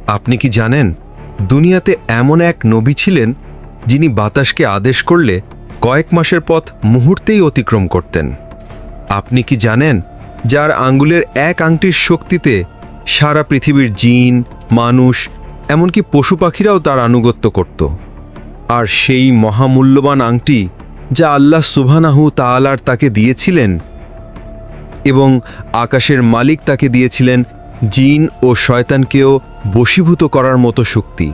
আপনি কি জানেন দুনিয়াতে এমন এক নবী ছিলেন যিনি বাতাসকে আদেশ করলে কয়েক মাসের পথ মুহূর্তেই অতিক্রম করতেন? আপনি কি জানেন যার আঙ্গুলের এক আংটির শক্তিতে সারা পৃথিবীর জিন, মানুষ, এমনকি পশু পাখিরাও তার আনুগত্য করত? আর সেই মহামূল্যবান আংটি যা আল্লাহ সুবহানাহু তাআলার তাকে দিয়েছিলেন, এবং আকাশের মালিক তাকে দিয়েছিলেন জিন ও শয়তানকেও বশীভূত করার মতো শক্তি।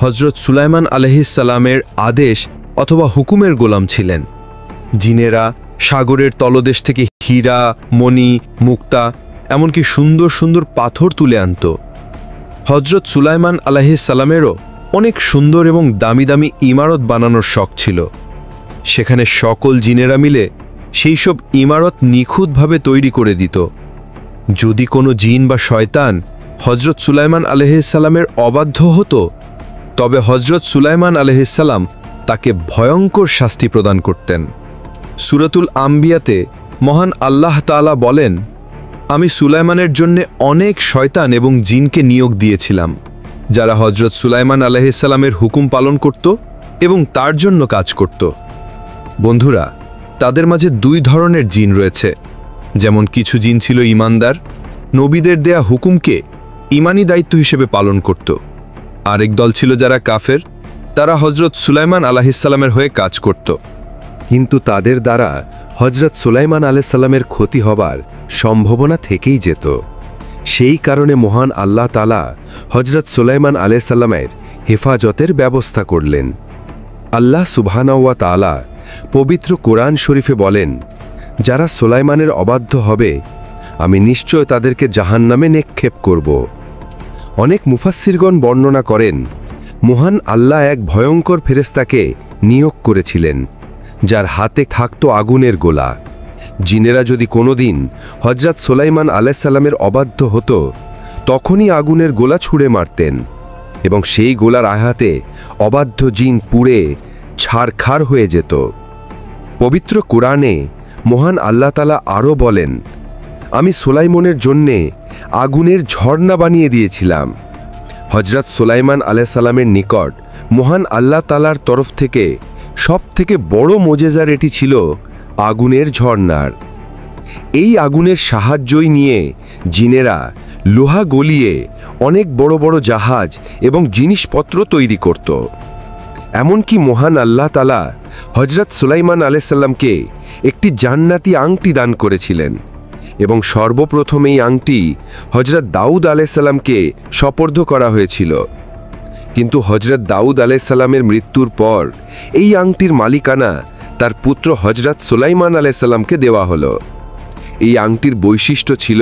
হজরত সুলাইমান আলাইহিস সালামের আদেশ অথবা হুকুমের গোলাম ছিলেন। জিনেরা সাগরের তলদেশ থেকে হীরা, মণি, মুক্তা, এমনকি সুন্দর সুন্দর পাথর তুলে আনত। হজরত সুলাইমান আলাইহিস সালামেরও অনেক সুন্দর এবং দামি দামি ইমারত বানানোর শখ ছিল। সেখানে সকল জিনেরা মিলে সেই সব ইমারত নিখুঁতভাবে তৈরি করে দিত। যদি কোনো জিন বা শয়তান হজরত সুলাইমান আলাইহিস সালামের অবাধ্য হতো, তবে হজরত সুলাইমান আলাইহিস সালাম তাকে ভয়ঙ্কর শাস্তি প্রদান করতেন। সূরাতুল আম্বিয়াতে মহান আল্লাহ তাআলা বলেন, আমি সুলাইমানের জন্য অনেক শয়তান এবং জিনকে নিয়োগ দিয়েছিলাম, যারা হজরত সুলাইমান আলাইহিস সালামের হুকুম পালন করত এবং তার জন্য কাজ করত। বন্ধুরা, তাদের মাঝে দুই ধরনের জিন রয়েছে। যেমন কিছু জিন ছিল ঈমানদার, নবীদের দেয়া হুকুমকে ঈমানি দায়িত্ব হিসেবে পালন করত। আরেক দল ছিল যারা কাফের, তারা হজরত সুলাইমান আলাইহিস সালামের হয়ে কাজ করত। কিন্তু তাদের দ্বারা হজরত সুলাইমান আলাইহিস সালামের ক্ষতি হবার সম্ভাবনা থেকেই যেত। সেই কারণে মহান আল্লাহ তাআলা হজরত সুলাইমান আলাইহিস সালামের হেফাজতের ব্যবস্থা করলেন। আল্লাহ সুবহানাহু ওয়া তাআলা পবিত্র কোরআন শরীফে বলেন, যারা সুলাইমানের অবাধ্য হবে আমি নিশ্চয় তাদেরকে জাহান্নামে নিক্ষেপ করব। অনেক মুফাসসিরগণ বর্ণনা করেন, মহান আল্লাহ এক ভয়ঙ্কর ফেরেশতাকে নিয়োগ করেছিলেন, যার হাতে থাকত আগুনের গোলা। জিনেরা যদি কোনোদিন হজরত সুলাইমান আলাইহিস সালামের অবাধ্য হতো, তখনই আগুনের গোলা ছুঁড়ে মারতেন এবং সেই গোলার আঘাতে অবাধ্য জিন পুড়ে ছারখার হয়ে যেত। পবিত্র কোরআনে মহান আল্লাহ তাআলা আরও বলেন, আমি সুলাইমানের জন্যে আগুনের ঝর্ণা বানিয়ে দিয়েছিলাম। হজরত সুলাইমান আলাইহিস সালামের নিকট মহান আল্লাহ তাআলার তরফ থেকে সবথেকে বড় মোজেজার এটি ছিল আগুনের ঝর্ণার। এই আগুনের সাহায্যই নিয়ে জিনেরা লোহা গলিয়ে অনেক বড় বড় জাহাজ এবং জিনিসপত্র তৈরি করত। এমনকি মহান আল্লাহ তাআলা হজরত সুলাইমান আলাইহিস সালামকে একটি জান্নাতি আংটি দান করেছিলেন এবং সর্বপ্রথম এই আংটি হজরত দাউদ আলাইহিস সালামকে সোপর্দ করা হয়েছিল। কিন্তু হজরত দাউদ আলাইহিস সালামের মৃত্যুর পর এই আংটির মালিকানা তার পুত্র হজরত সুলাইমান আলাইহিস সালামকে দেওয়া হলো। এই আংটির বৈশিষ্ট্য ছিল,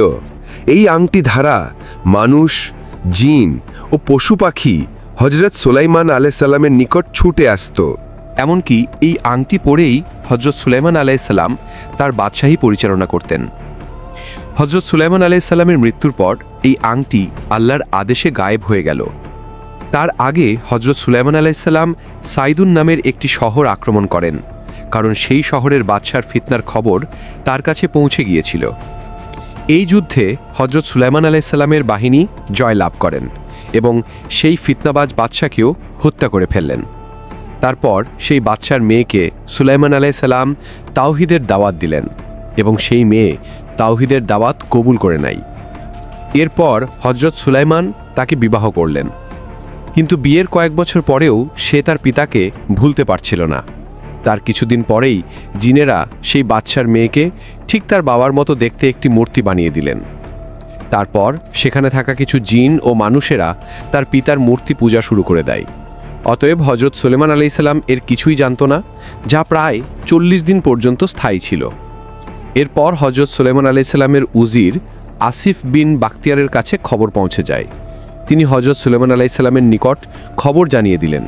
এই আংটি দ্বারা মানুষ, জিন ও পশু পাখি হজরত সুলাইমান আলাইহিস সালামের নিকট ছুটে আসত। এমনকি এই আংটি পরেই হজরত সুলাইমান আলাইহিস সালাম তার বাদশাহী পরিচালনা করতেন। হজরত সুলাইমান আলাইহিস সালামের মৃত্যুর পর এই আংটি আল্লাহর আদেশে গায়েব হয়ে গেল। তার আগে হজরত সুলাইমান আলাইহিস সালাম সাইদুন নামের একটি শহর আক্রমণ করেন, কারণ সেই শহরের বাদশার ফিতনার খবর তার কাছে পৌঁছে গিয়েছিল। এই যুদ্ধে হজরত সুলাইমান আলাইহিস সালামের বাহিনী জয়লাভ করেন এবং সেই ফিতনাবাজ বাদশাকেও হত্যা করে ফেললেন। তারপর সেই বাদশার মেয়েকে সুলাইমান আলাইহিস সালাম তাওহীদের দাওয়াত দিলেন এবং সেই মেয়ে তাওহীদের দাওয়াত কবুল করে নেয়। এরপর হজরত সুলাইমান তাকে বিবাহ করলেন, কিন্তু বিয়ের কয়েক বছর পরেও সে তার পিতাকে ভুলতে পারছিল না। তার কিছুদিন পরেই জিনেরা সেই বাদশার মেয়েকে ঠিক তার বাবার মতো দেখতে একটি মূর্তি বানিয়ে দিলেন। তারপর সেখানে থাকা কিছু জিন ও মানুষেরা তার পিতার মূর্তি পূজা শুরু করে দেয়। অতএব হজরত সুলাইমান আলাইহিস সালাম এর কিছুই জানত না, যা প্রায় 40 দিন পর্যন্ত স্থায়ী ছিল। এরপর হজরত সুলাইমান আলাইহিস সালামের উজির আসিফ বিন বাখতিয়ারের কাছে খবর পৌঁছে যায়। তিনি হজরত সুলাইমান আলাইহিস সালামের নিকট খবর জানিয়ে দিলেন।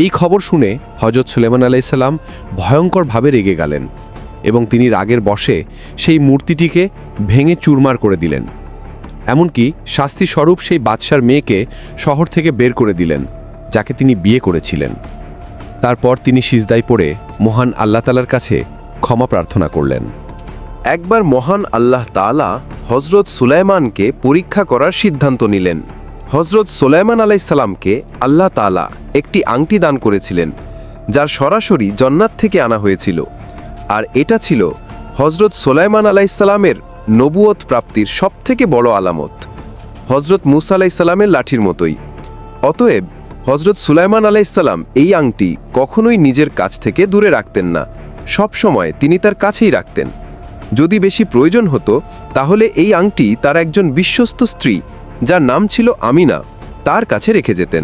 এই খবর শুনে হজরত সুলাইমান আলাইহিস সালাম ভয়ঙ্করভাবে রেগে গেলেন এবং তিনি রাগের বশে সেই মূর্তিটিকে ভেঙে চুরমার করে দিলেন। এমনকি শাস্তিস্বরূপ সেই বাদশার মেয়েকে শহর থেকে বের করে দিলেন, যাকে তিনি বিয়ে করেছিলেন। তারপর তিনি সিজদায় পড়ে মহান আল্লাহ তাআলার কাছে ক্ষমা প্রার্থনা করলেন। একবার মহান আল্লাহ তাআলা হজরত সুলাইমানকে পরীক্ষা করার সিদ্ধান্ত নিলেন। হজরত সুলাইমান আলাইসাল্লামকে আল্লাহ তাআলা একটি আংটি দান করেছিলেন, যার সরাসরি জান্নাত থেকে আনা হয়েছিল। আর এটা ছিল হজরত সুলাইমান আলাইসাল্লামের নবুয়ত প্রাপ্তির সবথেকে বড় আলামত, হজরত মুসা আলাইসাল্লামের লাঠির মতোই। অতএব হজরত সুলাইমান আলাইসাল্লাম এই আংটি কখনোই নিজের কাছ থেকে দূরে রাখতেন না, সব সময় তিনি তার কাছেই রাখতেন। যদি বেশি প্রয়োজন হতো তাহলে এই আংটি তার একজন বিশ্বস্ত স্ত্রী, যার নাম ছিল আমিনা, তার কাছে রেখে যেতেন।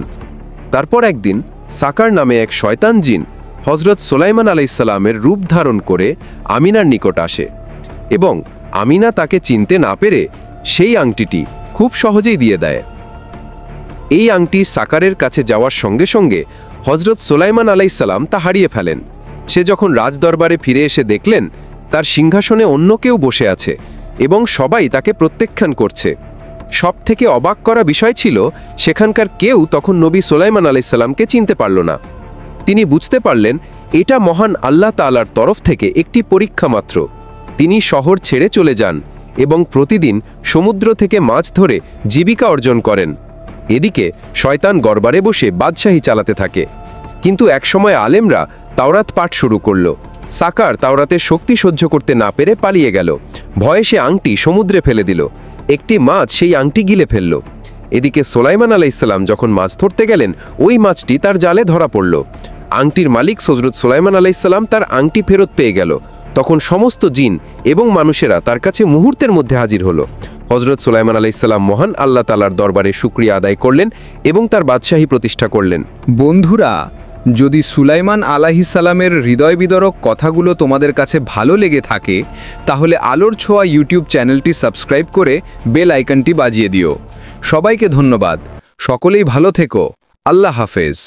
তারপর একদিন সাকার নামে এক শয়তান জিন হজরত সুলাইমান আলাইসাল্লামের রূপ ধারণ করে আমিনার নিকট আসে এবং আমিনা তাকে চিনতে না পেরে সেই আংটিটি খুব সহজেই দিয়ে দেয়। এই আংটি সাকারের কাছে যাওয়ার সঙ্গে সঙ্গে হজরত সুলাইমান আলাইসাল্লাম তা হারিয়ে ফেলেন। সে যখন রাজদরবারে ফিরে এসে দেখলেন তার সিংহাসনে অন্য কেউ বসে আছে এবং সবাই তাকে প্রত্যাখ্যান করছে। সবথেকে অবাক করা বিষয় ছিল সেখানকার কেউ তখন নবী সুলাইমান আলাইসাল্লামকে চিনতে পারল না। তিনি বুঝতে পারলেন এটা মহান আল্লাহ তাআলার তরফ থেকে একটি পরীক্ষা মাত্র। তিনি শহর ছেড়ে চলে যান এবং প্রতিদিন সমুদ্র থেকে মাছ ধরে জীবিকা অর্জন করেন। এদিকে শয়তান গরবারে বসে বাদশাহী চালাতে থাকে। কিন্তু একসময় আলেমরা তাওরাত পাঠ শুরু করল। সাকার তাওরাতের শক্তি সহ্য করতে না পেরে পালিয়ে গেল। ভয়ে সে আংটি সমুদ্রে ফেলে দিল। একটি মাছ সেই আংটি গিলে ফেলল। এদিকে সুলাইমান আলাইসাল্লাম যখন মাছ ধরতে গেলেন, ওই মাছটি তার জালে ধরা পড়ল। আংটির মালিক হজরত সুলাইমান আলাইসাল্লাম তার আংটি ফেরত পেয়ে গেল। তখন সমস্ত জিন এবং মানুষেরা তার কাছে মুহূর্তের মধ্যে হাজির হলো। হজরত সুলাইমান আলাইসাল্লাম মহান আল্লাহ তাআলার দরবারে শুকরিয়া আদায় করলেন এবং তার বাদশাহী প্রতিষ্ঠা করলেন। বন্ধুরা, যদি সুলাইমান আলাইহিসসালামের হৃদয় বিদরক কথাগুলো তোমাদের কাছে ভালো লেগে থাকে তাহলে আলোর ছোঁয়া ইউটিউব চ্যানেলটি সাবস্ক্রাইব করে বেল আইকনটি বাজিয়ে দিও। সবাইকে ধন্যবাদ। সকলেই ভালো থেকো। আল্লাহ হাফেজ।